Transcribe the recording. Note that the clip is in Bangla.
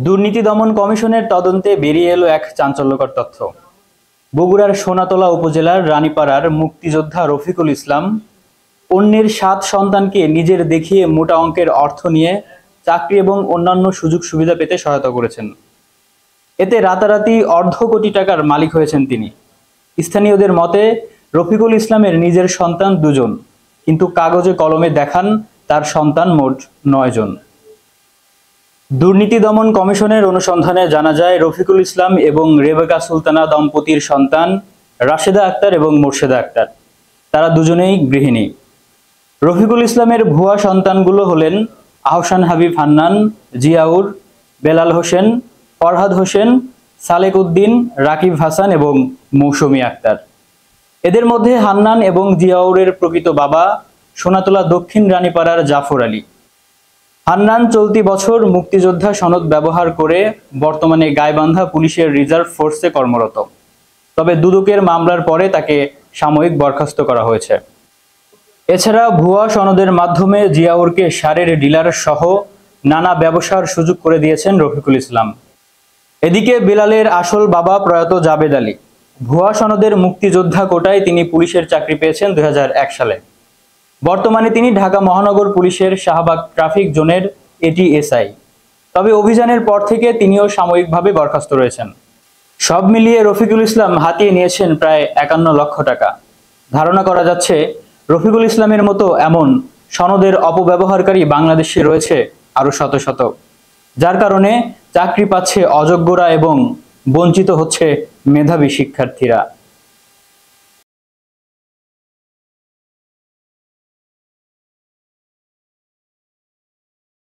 দুর্নীতি দমন কমিশনের তদন্তে বেরিয়ে এলো এক চাঞ্চল্যকর তথ্য। বগুড়ার সোনাতলা উপজেলার রানীপাড়ার মুক্তিযোদ্ধা রফিকুল ইসলাম অন্যের ৭ সন্তানকে নিজের দেখিয়ে মোটা অঙ্কের অর্থ নিয়ে চাকরি এবং অন্যান্য সুযোগ সুবিধা পেতে সহায়তা করেছেন। এতে রাতারাতি অর্ধ কোটি টাকার মালিক হয়েছেন তিনি। স্থানীয়দের মতে রফিকুল ইসলামের নিজের সন্তান ২ জন, কিন্তু কাগজে কলমে দেখান তার সন্তান মোট ৯ জন। দুর্নীতি দমন কমিশনের অনুসন্ধানে জানা যায় রফিকুল ইসলাম এবং রেবেকা সুলতানা দম্পতির সন্তান রাশেদা আক্তার এবং মোর্শেদা আক্তার, তারা দুজনেই গৃহিণী। রফিকুল ইসলামের ভুয়া সন্তানগুলো হলেন আহসান হাবিব হান্নান, জিয়াউর, বেলাল হোসেন, ফরহাদ হোসেন, সালেক উদ্দিন, রাকিব হাসান এবং মৌসুমী আক্তার। এদের মধ্যে হান্নান এবং জিয়াউরের প্রকৃত বাবা সোনাতলা দক্ষিণ রানীপাড়ার জাফর আলী। হান্নান চলতি বছর মুক্তিযোদ্ধা সনদ ব্যবহার করে বর্তমানে গাইবান্ধা পুলিশের রিজার্ভ ফোর্সে কর্মরত। তবে দুদকের মামলার পরে তাকে সাময়িক বরখাস্ত করা হয়েছে। এছাড়া ভুয়া সনদের মাধ্যমে জিয়াউরকে সারের ডিলার সহ নানা ব্যবসার সুযোগ করে দিয়েছেন রফিকুল ইসলাম। এদিকে বেলালের আসল বাবা প্রয়াত জাবেদ আলী ভুয়া সনদের মুক্তিযোদ্ধা কোটায় তিনি পুলিশের চাকরি পেয়েছেন ২০০১ সালে। বর্তমানে তিনি ঢাকা মহানগর পুলিশের শাহবাগ ট্রাফিক জোনের এটিএসআই। তবে অভিযানের পর থেকে তিনিও সাময়িকভাবে বরখাস্ত রয়েছেন। সব মিলিয়ে রফিকুল ইসলাম হাতিয়ে নিয়েছেন প্রায় ৫১ লক্ষ টাকা। ধারণা করা যাচ্ছে রফিকুল ইসলামের মতো এমন সনদের অপব্যবহারকারী বাংলাদেশে রয়েছে আরো শত শত, যার কারণে চাকরি পাচ্ছে অযোগ্যরা এবং বঞ্চিত হচ্ছে মেধাবী শিক্ষার্থীরা।